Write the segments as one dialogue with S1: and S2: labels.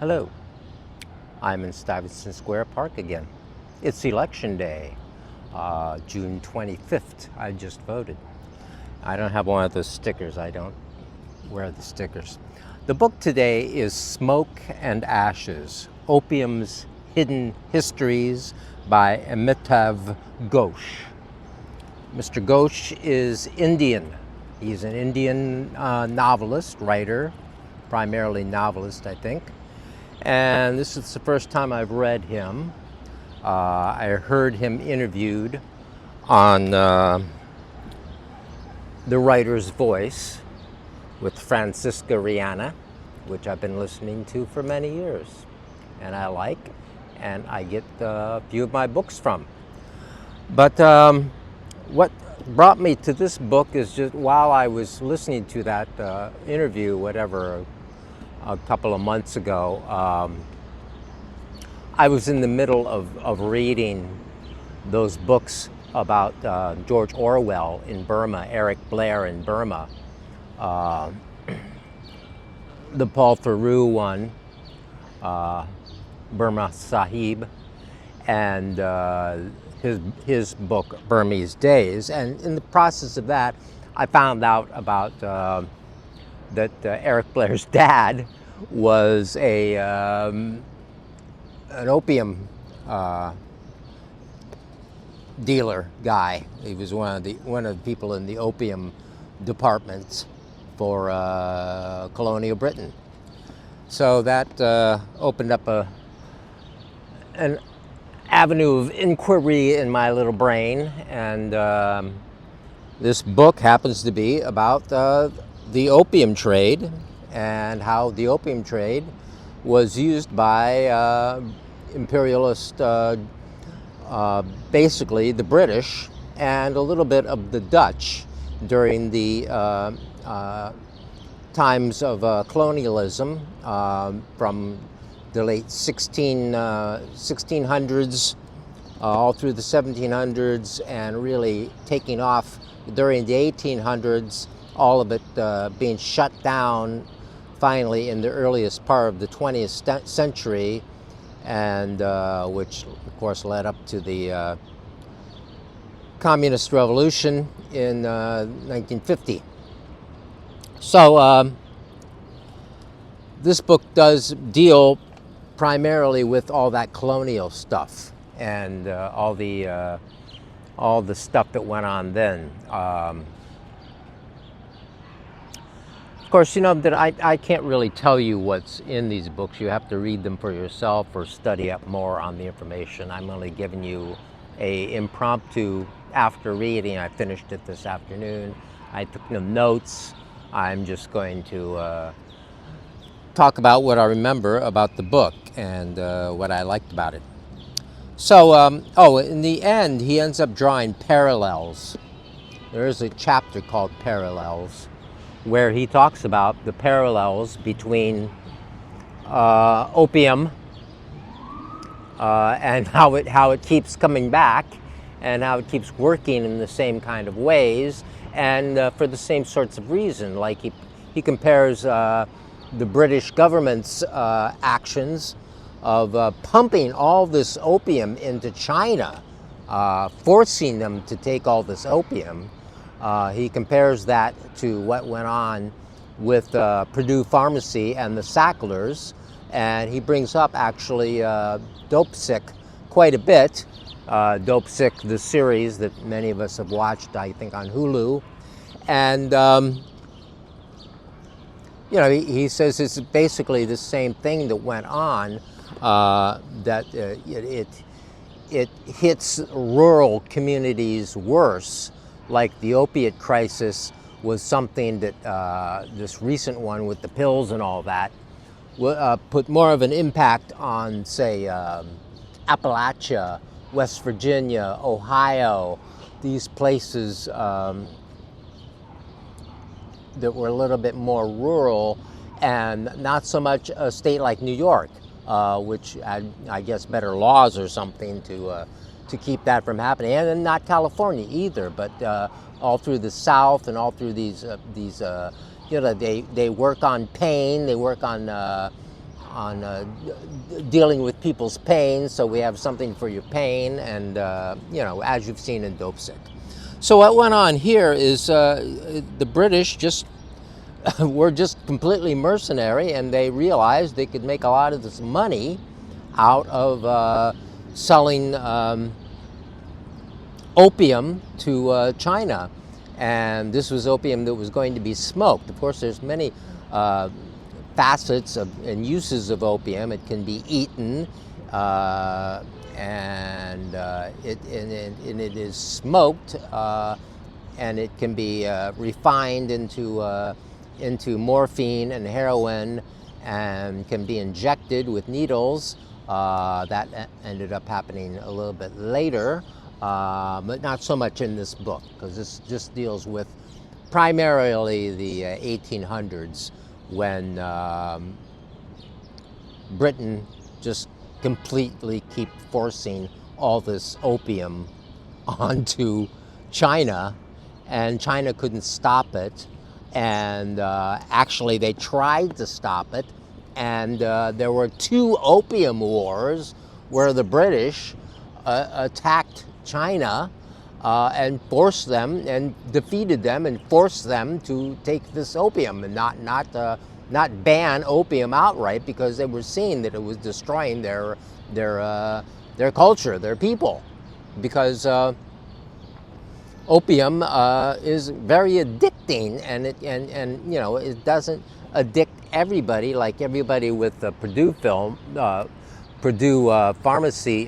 S1: Hello, I'm in Stuyvesant Square Park again. It's election day, June 25th. I just voted. I don't have one of those stickers. I don't wear the stickers. The book today is Smoke and Ashes, Opium's Hidden Histories by Amitav Ghosh. Mr. Ghosh is Indian. He's an Indian novelist, writer, primarily novelist, I think. And this is the first time I've read him. I heard him interviewed on The Writer's Voice with Francisca Rihanna, which I've been listening to for many years. And I like, and I get a few of my books from. But what brought me to this book is just while I was listening to that interview, a couple of months ago, I was in the middle of reading those books about George Orwell in Burma, Eric Blair in Burma, the Paul Theroux one, Burma Sahib, and his book Burmese Days. And in the process of that, I found out about that Eric Blair's dad was an opium dealer guy. He was one of the people in the opium departments for colonial Britain. So that opened up an avenue of inquiry in my little brain, and this book happens to be about the opium trade and how the opium trade was used by imperialist, basically the British and a little bit of the Dutch during the times of colonialism from the late 1600s all through the 1700s, and really taking off during the 1800s, all of it being shut down finally in the earliest part of the 20th century, and which of course led up to the communist revolution in 1950. So this book does deal primarily with all that colonial stuff and all the stuff that went on then. Of course, you know that I can't really tell you what's in these books. You have to read them for yourself or study up more on the information. I'm only giving you a impromptu after reading. I finished it this afternoon. I took no notes. I'm just going to talk about what I remember about the book and what I liked about it. So, in the end, he ends up drawing parallels. There is a chapter called Parallels, where he talks about the parallels between opium and how it keeps coming back, and how it keeps working in the same kind of ways, and for the same sorts of reason. Like he compares the British government's actions of pumping all this opium into China, forcing them to take all this opium. He compares that to what went on with Purdue Pharmacy and the Sacklers, and he brings up actually Dopesick quite a bit. Dopesick, the series that many of us have watched, I think, on Hulu. And he says it's basically the same thing that went on, that it hits rural communities worse. Like the opiate crisis was something that this recent one with the pills and all that put more of an impact on, say, Appalachia, West Virginia, Ohio, these places that were a little bit more rural, and not so much a state like New York, which had, I guess, better laws or something to keep that from happening, and not California either, but all through the South and all through these they work on pain, they work on dealing with people's pain. So we have something for your pain, and as you've seen in Dope Sick. So what went on here is the British just were just completely mercenary, and they realized they could make a lot of this money out of selling opium to China. And this was opium that was going to be smoked. Of course, there's many facets and uses of opium. It can be eaten, and it is smoked, and it can be refined into morphine and heroin, and can be injected with needles. That ended up happening a little bit later, but not so much in this book, because this just deals with primarily the 1800s, when Britain just completely keep forcing all this opium onto China, and China couldn't stop it. And actually they tried to stop it, and there were 2 opium wars where the British attacked China and forced them and defeated them and forced them to take this opium and not ban opium outright, because they were seeing that it was destroying their culture, their people, because opium is very addicting, and it doesn't addict everybody, like everybody with the Purdue pharmacy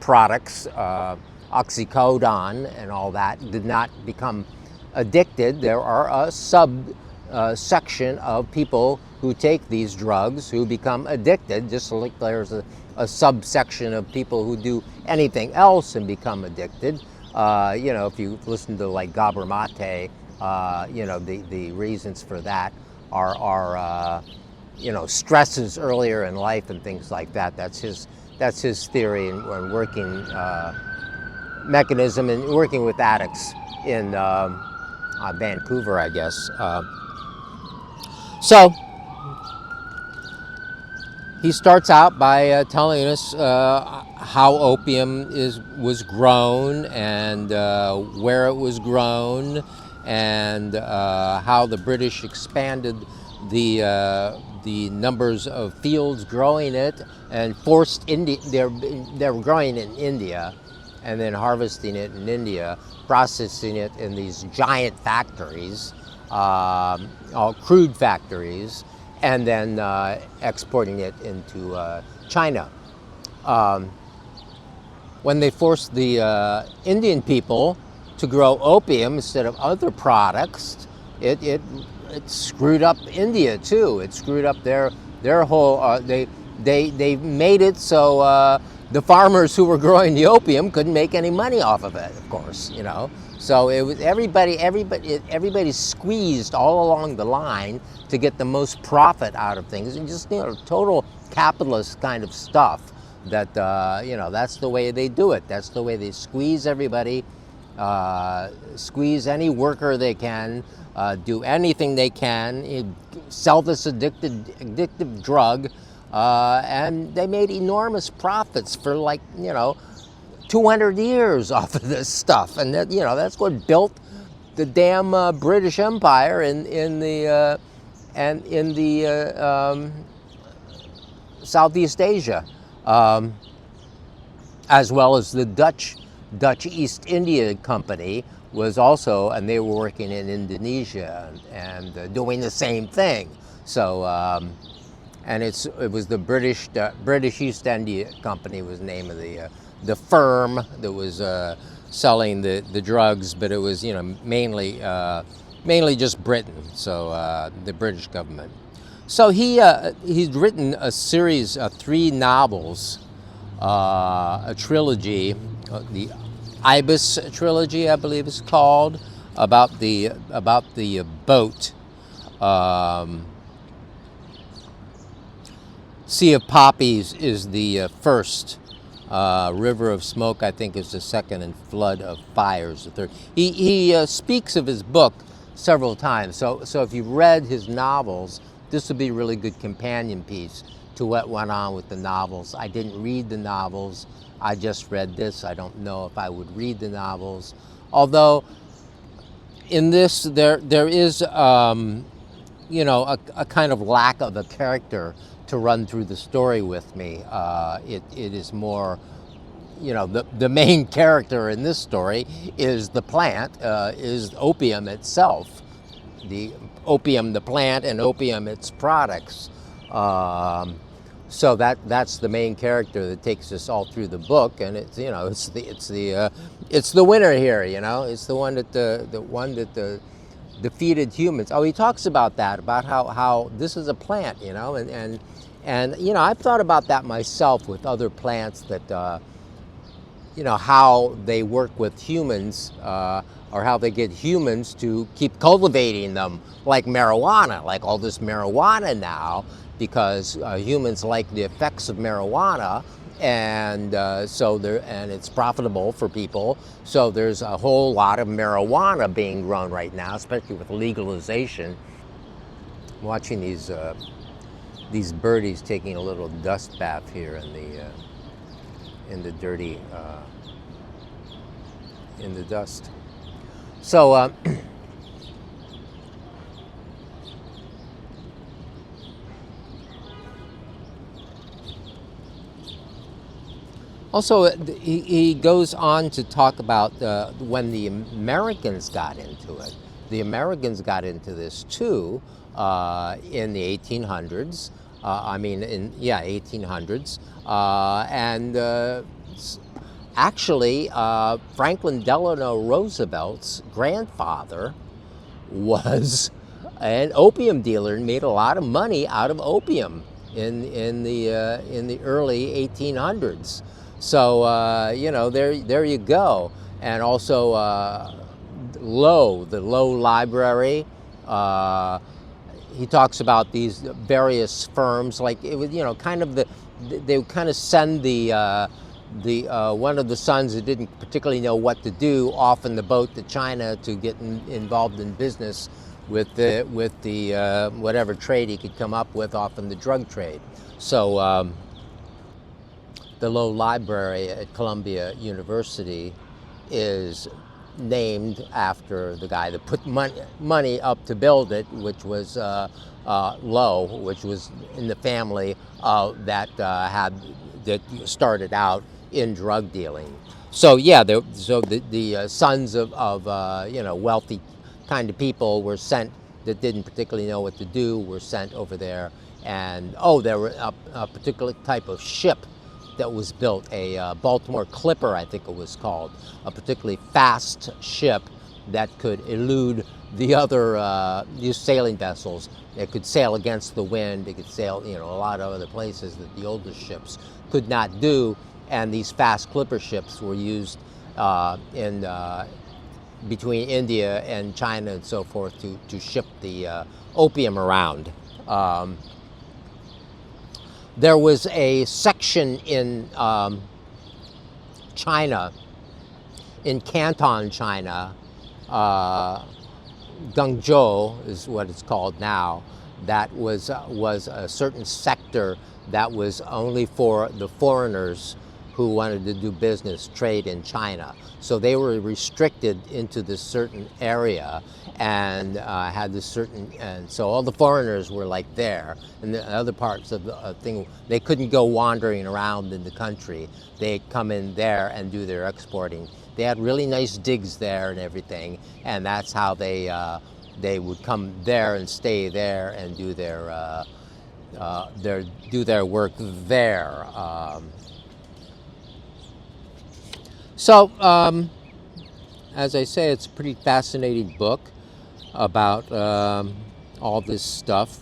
S1: products, oxycodone and all that, did not become addicted. There are a section of people who take these drugs who become addicted, just like there's a subsection of people who do anything else and become addicted. If you listen to like Gabor Mate, the reasons for that are stresses earlier in life and things like that. That's his theory and working mechanism, and working with addicts in Vancouver, I guess. So he starts out by telling us how opium was grown, and where it was grown, and how the British expanded the numbers of fields growing it, and forced India. They were growing it in India, and then harvesting it in India, processing it in these giant factories, all crude factories, and then exporting it into China. When they forced the Indian people to grow opium instead of other products, it screwed up India too. It screwed up their whole. They made it so the farmers who were growing the opium couldn't make any money off of it. Of course, So it was everybody squeezed all along the line to get the most profit out of things, and just total capitalist kind of stuff. That that's the way they do it. That's the way they squeeze everybody, squeeze any worker they can, do anything they can, sell this addictive drug, and they made enormous profits for 200 years off of this stuff, and that's what built the damn British Empire in the Southeast Asia, as well as the Dutch East India Company was also, and they were working in Indonesia and doing the same thing. So, and it was the British East India Company was the name of the firm that was selling the drugs, but it was mainly just Britain. So the British government. So he's written a series of 3 novels, a trilogy, the Ibis trilogy, I believe it's called, about the boat. Sea of Poppies is the first. River of Smoke, I think, is the second, and Flood of Fire is the third. He speaks of his book several times. So if you've read his novels, this would be a really good companion piece to what went on with the novels. I didn't read the novels. I just read this. I don't know if I would read the novels. Although in this, there is, you know, a kind of lack of a character to run through the story with me. It is more, you know, the main character in this story is the plant, is opium itself. The opium, the plant, and opium, its products. So that's the main character that takes us all through the book, and it's, you know, it's the winner here. You know, it's the one that the defeated humans. Oh, he talks about that, about how this is a plant, you know, and you know, I've thought about that myself with other plants that, you know, how they work with humans, or how they get humans to keep cultivating them, like marijuana, like all this marijuana now, because humans like the effects of marijuana, and and it's profitable for people. So there's a whole lot of marijuana being grown right now, especially with legalization. I'm watching these birdies taking a little dust bath here in the dirty, in the dust. So also, he goes on to talk about when the Americans got into it. The Americans got into this too in the 1800s. 1800s. Actually, Franklin Delano Roosevelt's grandfather was an opium dealer and made a lot of money out of opium in the early 1800s. So you know, there you go. And also the Low Library. He talks about these various firms, like it was, you know, kind of they would kind of send the one of the sons who didn't particularly know what to do off in the boat to China to get involved in business with the whatever trade he could come up with off in the drug trade. So the Low Library at Columbia University is named after the guy that put money up to build it, which was Low, which was in the family that started out in drug dealing. So yeah, the sons of you know, wealthy kind of people were sent, that didn't particularly know what to do, were sent over there. And there were a particular type of ship that was built, a Baltimore Clipper, I think it was called, a particularly fast ship that could elude the other these sailing vessels. It could sail against the wind. It could sail, you know, a lot of other places that the older ships could not do. And these fast clipper ships were used between India and China and so forth to ship the opium around. There was a section in China, in Canton, China, Guangzhou is what it's called now, that was a certain sector that was only for the foreigners who wanted to do business, trade in China. So they were restricted into this certain area and had this certain, and so all the foreigners were like there, and the other parts of the thing, they couldn't go wandering around in the country. They'd come in there and do their exporting. They had really nice digs there and everything, and that's how they would come there and stay there and do their work there. So, as I say, it's a pretty fascinating book about all this stuff.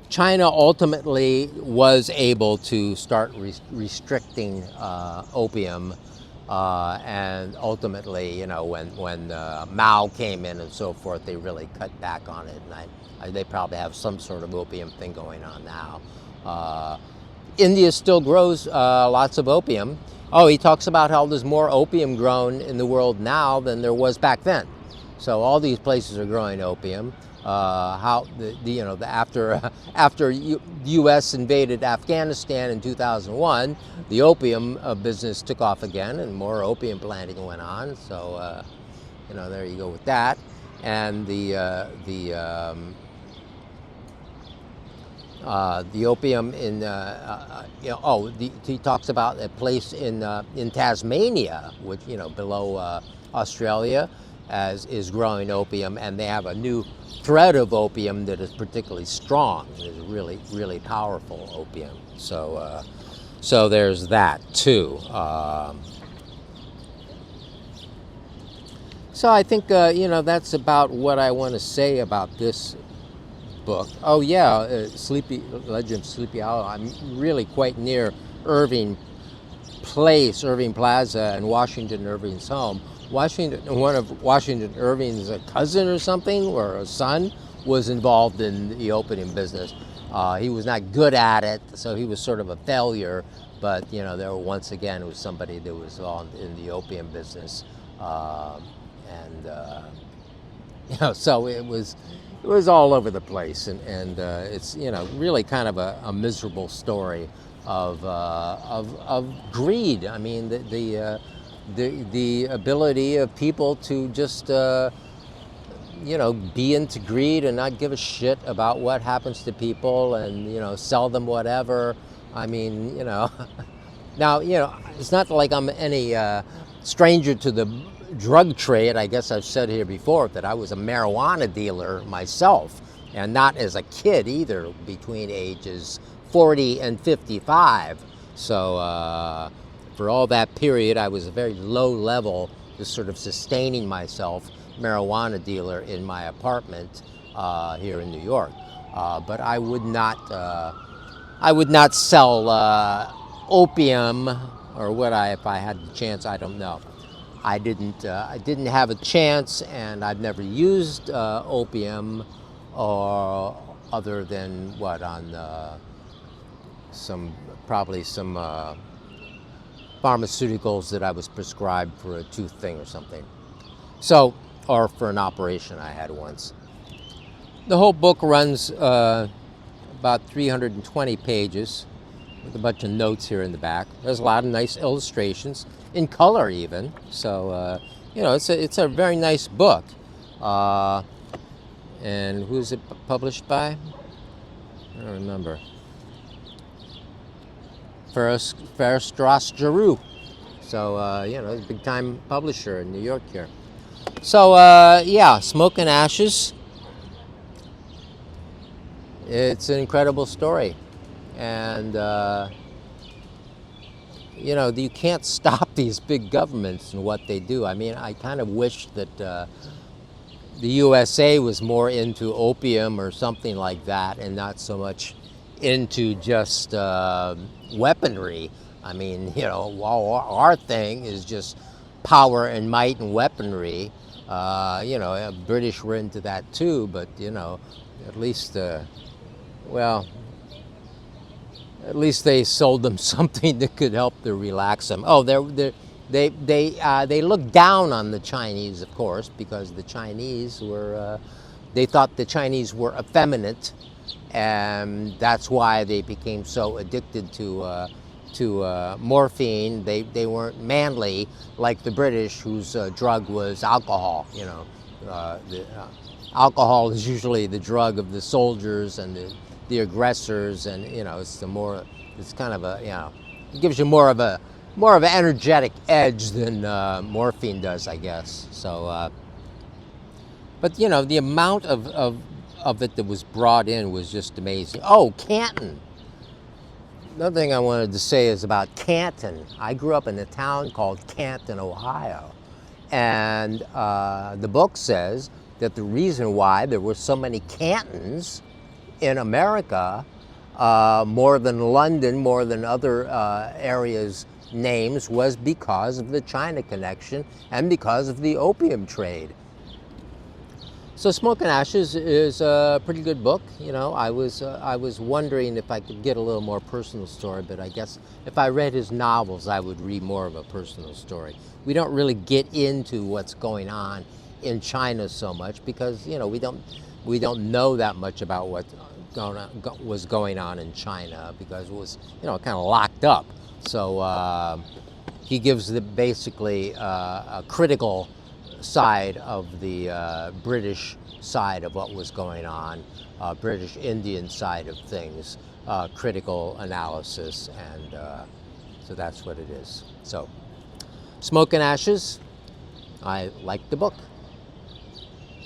S1: China ultimately was able to start restricting opium, and ultimately, you know, when Mao came in and so forth, they really cut back on it, and they probably have some sort of opium thing going on now. India still grows lots of opium. Oh, he talks about how there's more opium grown in the world now than there was back then. So all these places are growing opium. how after U.S. invaded Afghanistan in 2001, the opium business took off again, and more opium planting went on. So there you go with that. And the opium in he talks about a place in Tasmania, which below Australia, is growing opium, and they have a new thread of opium that is particularly strong. It is really, really powerful opium. So there's that too. So I think that's about what I want to say about this book. Oh yeah, Legend of Sleepy Hollow. I'm really quite near Irving Plaza, and Washington Irving's home. One of Washington Irving's cousin or something, or a son, was involved in the opium business. He was not good at it, so he was sort of a failure. But there once again was somebody that was involved in the opium business, so it was all over the place, and it's really kind of a miserable story of greed. I mean, the ability of people to just be into greed and not give a shit about what happens to people, and sell them whatever. I mean, now it's not like I'm any stranger to the drug trade. I guess I've said here before that I was a marijuana dealer myself, and not as a kid either, between ages 40 and 55. So for all that period, I was a very low level, just sort of sustaining myself, marijuana dealer in my apartment here in New York. But I would not sell opium, or would I if I had the chance? I don't know. I didn't have a chance, and I've never used opium, or other than what, on some pharmaceuticals that I was prescribed for a tooth thing or something. So, or for an operation I had once. The whole book runs about 320 pages, with a bunch of notes here in the back. There's a lot of nice illustrations, in color even. So, it's a very nice book. And who's it published by? I don't remember. Ferris Giroux. So, a big time publisher in New York here. So, Smoke and Ashes. It's an incredible story. And, you can't stop these big governments and what they do. I mean, I kind of wish that the USA was more into opium or something like that, and not so much into just weaponry. I mean, our thing is just power and might and weaponry. British were into that too, but at least at least they sold them something that could help to relax them. Oh, they looked down on the Chinese, of course, because the Chinese were, they thought the Chinese were effeminate, and that's why they became so addicted to morphine. They weren't manly like the British, whose drug was alcohol. Alcohol is usually the drug of the soldiers and the aggressors, and it's kind of a it gives you more of an energetic edge than morphine does, I guess. So, but the amount of it that was brought in was just amazing. Oh, Canton. Another thing I wanted to say is about Canton. I grew up in a town called Canton, Ohio, and the book says that the reason why there were so many Cantons in America, more than London, more than other areas' names, was because of the China connection and because of the opium trade. So Smoke and Ashes is a pretty good book. I was wondering if I could get a little more personal story, but I guess if I read his novels, I would read more of a personal story. We don't really get into what's going on in China so much because, we We don't know that much about what was going on in China because it was, kind of locked up. So he gives basically a critical side of the British side of what was going on, British Indian side of things, critical analysis, and so that's what it is. So, Smoke and Ashes, I like the book.